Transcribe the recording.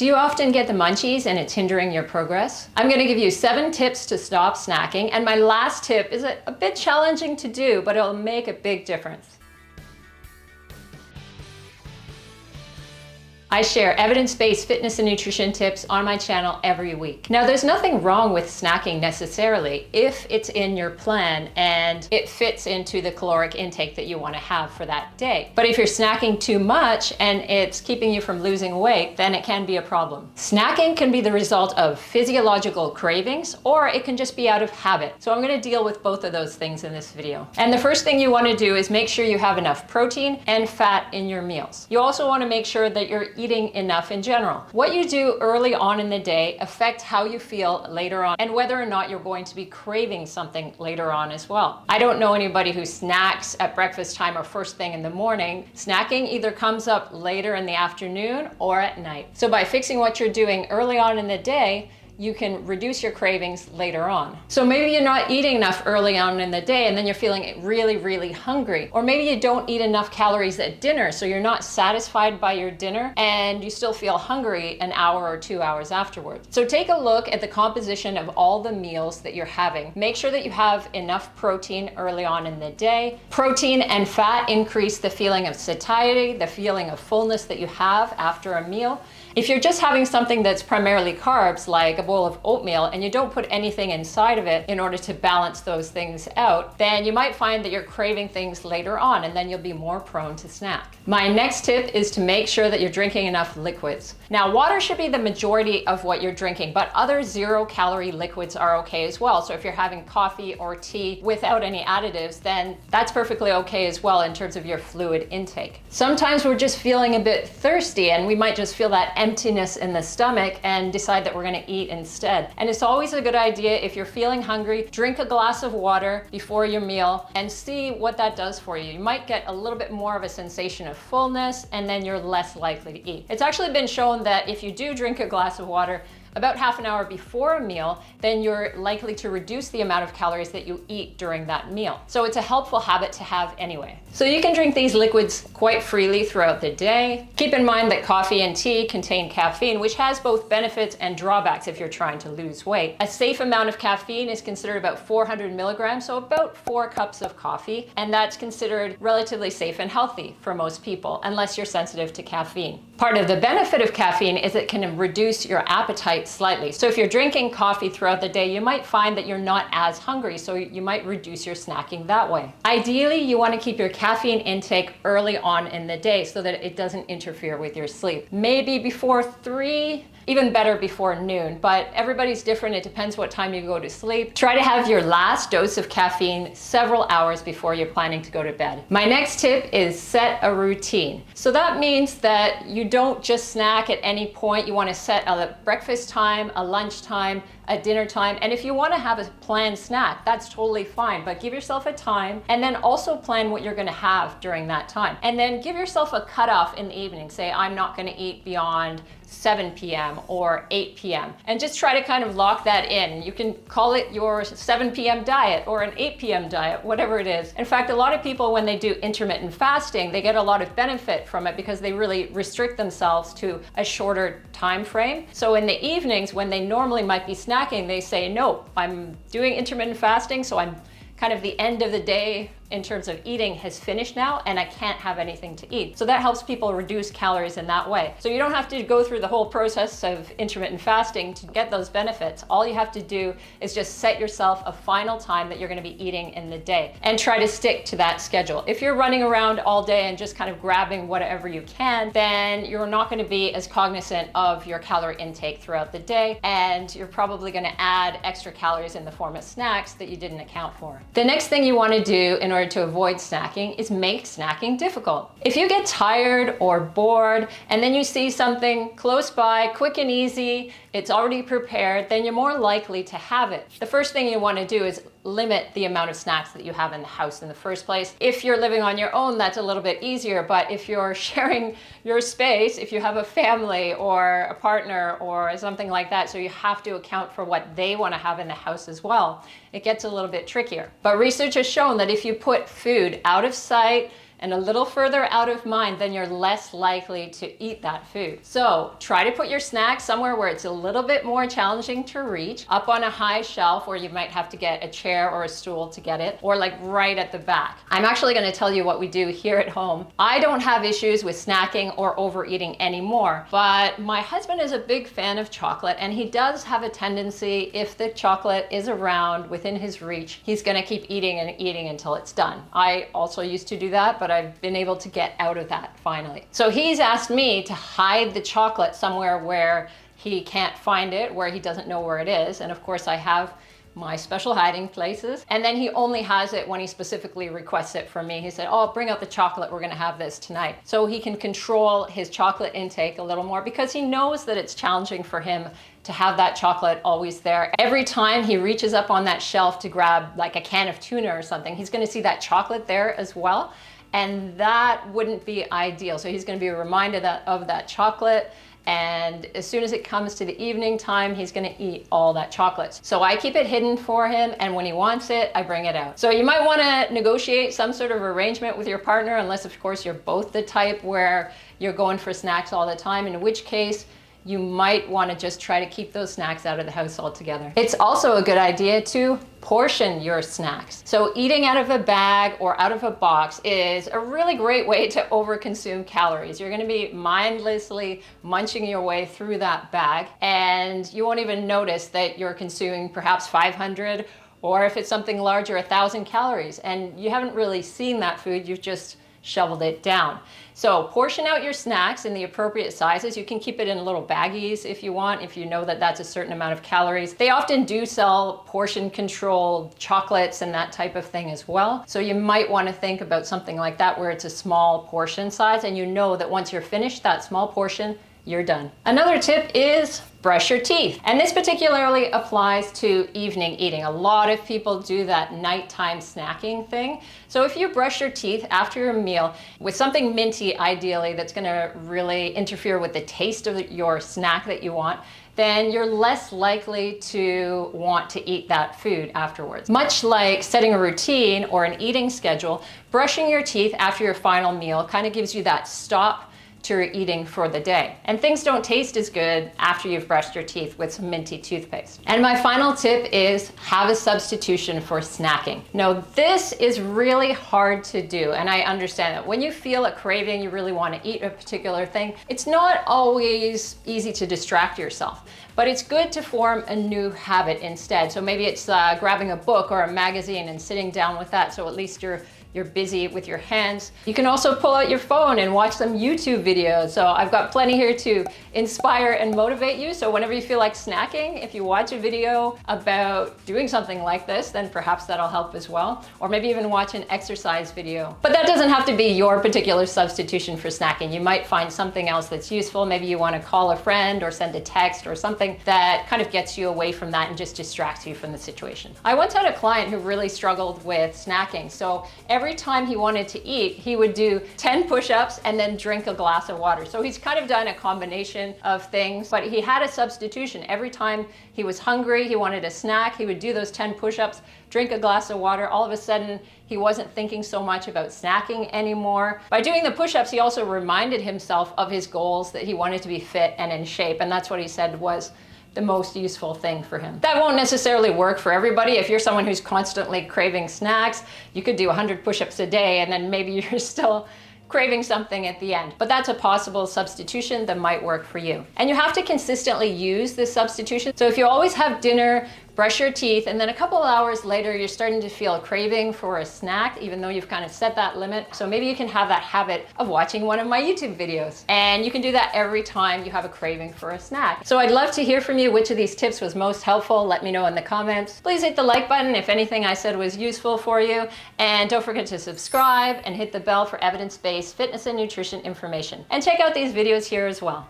Do you often get the munchies and it's hindering your progress? I'm going to give you 7 tips to stop snacking, and my last tip is a bit challenging to do, but it'll make a big difference. I share evidence-based fitness and nutrition tips on my channel every week. Now, there's nothing wrong with snacking necessarily if it's in your plan and it fits into the caloric intake that you want to have for that day. But if you're snacking too much and it's keeping you from losing weight, then it can be a problem. Snacking can be the result of physiological cravings, or it can just be out of habit. So I'm going to deal with both of those things in this video. And the first thing you want to do is make sure you have enough protein and fat in your meals. You also want to make sure that you're eating enough in general. What you do early on in the day affects how you feel later on and whether or not you're going to be craving something later on as well. I don't know anybody who snacks at breakfast time or first thing in the morning. Snacking either comes up later in the afternoon or at night. So by fixing what you're doing early on in the day, you can reduce your cravings later on. So maybe you're not eating enough early on in the day and then you're feeling really, really hungry. Or maybe you don't eat enough calories at dinner, so you're not satisfied by your dinner and you still feel hungry an hour or 2 hours afterwards. So take a look at the composition of all the meals that you're having. Make sure that you have enough protein early on in the day. Protein and fat increase the feeling of satiety, the feeling of fullness that you have after a meal. If you're just having something that's primarily carbs, like a bowl of oatmeal, and you don't put anything inside of it in order to balance those things out, then you might find that you're craving things later on, and then you'll be more prone to snack. My next tip is to make sure that you're drinking enough liquids. Now, water should be the majority of what you're drinking, but other 0-calorie liquids are okay as well. So if you're having coffee or tea without any additives, then that's perfectly okay as well in terms of your fluid intake. Sometimes we're just feeling a bit thirsty, and we might just feel that emptiness in the stomach and decide that we're going to eat instead. And it's always a good idea, if you're feeling hungry, drink a glass of water before your meal and see what that does for you. You might get a little bit more of a sensation of fullness, and then you're less likely to eat. It's actually been shown that if you do drink a glass of water about half an hour before a meal, then you're likely to reduce the amount of calories that you eat during that meal. So it's a helpful habit to have anyway. So you can drink these liquids quite freely throughout the day. Keep in mind that coffee and tea contain caffeine, which has both benefits and drawbacks if you're trying to lose weight. A safe amount of caffeine is considered about 400 milligrams, so about 4 cups of coffee, and that's considered relatively safe and healthy for most people, unless you're sensitive to caffeine. Part of the benefit of caffeine is it can reduce your appetite slightly. So if you're drinking coffee throughout the day, you might find that you're not as hungry, so you might reduce your snacking that way. Ideally, you want to keep your caffeine intake early on in the day so that it doesn't interfere with your sleep. Maybe before 3, even better before noon, but everybody's different. It depends what time you go to sleep. Try to have your last dose of caffeine several hours before you're planning to go to bed. My next tip is set a routine. So that means that you don't just snack at any point. You want to set a breakfast time, a lunch time, a dinner time, and if you want to have a planned snack, that's totally fine, but give yourself a time and then also plan what you're going to have during that time. And then give yourself a cutoff in the evening. Say, I'm not going to eat beyond 7 p.m. or 8 p.m. and just try to kind of lock that in. You can call it your 7 p.m. diet or an 8 p.m. diet, whatever it is. In fact, a lot of people, when they do intermittent fasting, they get a lot of benefit from it because they really restrict themselves to a shorter time frame. So in the evenings, when they normally might be snacking, they say, no, I'm doing intermittent fasting, so I'm kind of the end of the day in terms of eating has finished now and I can't have anything to eat. So that helps people reduce calories in that way. So you don't have to go through the whole process of intermittent fasting to get those benefits. All you have to do is just set yourself a final time that you're going to be eating in the day and try to stick to that schedule. If you're running around all day and just kind of grabbing whatever you can, then you're not going to be as cognizant of your calorie intake throughout the day, and you're probably going to add extra calories in the form of snacks that you didn't account for. The next thing you want to do in order to avoid snacking is make snacking difficult. If you get tired or bored and then you see something close by, quick and easy, it's already prepared, then you're more likely to have it. The first thing you want to do is limit the amount of snacks that you have in the house in the first place. If you're living on your own, that's a little bit easier, but if you're sharing your space, if you have a family or a partner or something like that, so you have to account for what they want to have in the house as well, it gets a little bit trickier. But research has shown that if you put food out of sight and a little further out of mind, then you're less likely to eat that food. So try to put your snack somewhere where it's a little bit more challenging to reach, up on a high shelf where you might have to get a chair or a stool to get it, or like right at the back. I'm actually going to tell you what we do here at home. I don't have issues with snacking or overeating anymore, but my husband is a big fan of chocolate, and he does have a tendency, if the chocolate is around within his reach, he's going to keep eating and eating until it's done. I also used to do that, but I've been able to get out of that finally. So he's asked me to hide the chocolate somewhere where he can't find it, where he doesn't know where it is. And of course I have my special hiding places. And then he only has it when he specifically requests it from me. He said, oh, bring out the chocolate, we're gonna have this tonight. So he can control his chocolate intake a little more, because he knows that it's challenging for him to have that chocolate always there. Every time he reaches up on that shelf to grab like a can of tuna or something, he's gonna see that chocolate there as well. And that wouldn't be ideal. So he's gonna be reminded of that chocolate. And as soon as it comes to the evening time, he's gonna eat all that chocolate. So I keep it hidden for him, and when he wants it, I bring it out. So you might wanna negotiate some sort of arrangement with your partner, unless of course you're both the type where you're going for snacks all the time, in which case you might want to just try to keep those snacks out of the house altogether. It's also a good idea to portion your snacks. So eating out of a bag or out of a box is a really great way to overconsume calories. You're going to be mindlessly munching your way through that bag, and you won't even notice that you're consuming perhaps 500, or if it's something larger, 1,000 calories, and you haven't really seen that food, you've just shoveled it down. So portion out your snacks in the appropriate sizes. You can keep it in little baggies if you want, if you know that that's a certain amount of calories. They often do sell portion controlled chocolates and that type of thing as well. So you might want to think about something like that where it's a small portion size, and you know that once you're finished that small portion, you're done. Another tip is brush your teeth. And this particularly applies to evening eating. A lot of people do that nighttime snacking thing. So if you brush your teeth after your meal with something minty, ideally, that's gonna really interfere with the taste of your snack that you want, then you're less likely to want to eat that food afterwards. Much like setting a routine or an eating schedule, brushing your teeth after your final meal kind of gives you that stop to your eating for the day. And things don't taste as good after you've brushed your teeth with some minty toothpaste. And my final tip is have a substitution for snacking. Now, this is really hard to do, and I understand that. When you feel a craving, you really want to eat a particular thing, it's not always easy to distract yourself. But it's good to form a new habit instead. So maybe it's grabbing a book or a magazine and sitting down with that, so at least you're busy with your hands. You can also pull out your phone and watch some YouTube videos. So I've got plenty here to inspire and motivate you. So whenever you feel like snacking, if you watch a video about doing something like this, then perhaps that'll help as well. Or maybe even watch an exercise video. But that doesn't have to be your particular substitution for snacking. You might find something else that's useful. Maybe you want to call a friend or send a text or something that kind of gets you away from that and just distracts you from the situation. I once had a client who really struggled with snacking. So every time he wanted to eat, he would do 10 push-ups and then drink a glass of water. So he's kind of done a combination of things, but he had a substitution. Every time he was hungry, he wanted a snack, he would do those 10 push-ups, drink a glass of water. All of a sudden, he wasn't thinking so much about snacking anymore. By doing the push-ups, he also reminded himself of his goals, that he wanted to be fit and in shape, and that's what he said was the most useful thing for him. That won't necessarily work for everybody. If you're someone who's constantly craving snacks, you could do 100 push-ups a day and then maybe you're still craving something at the end. But that's a possible substitution that might work for you. And you have to consistently use this substitution. So if you always have dinner, brush your teeth, and then a couple of hours later, you're starting to feel a craving for a snack, even though you've kind of set that limit. So maybe you can have that habit of watching one of my YouTube videos. And you can do that every time you have a craving for a snack. So I'd love to hear from you which of these tips was most helpful. Let me know in the comments. Please hit the like button if anything I said was useful for you. And don't forget to subscribe and hit the bell for evidence-based fitness and nutrition information. And check out these videos here as well.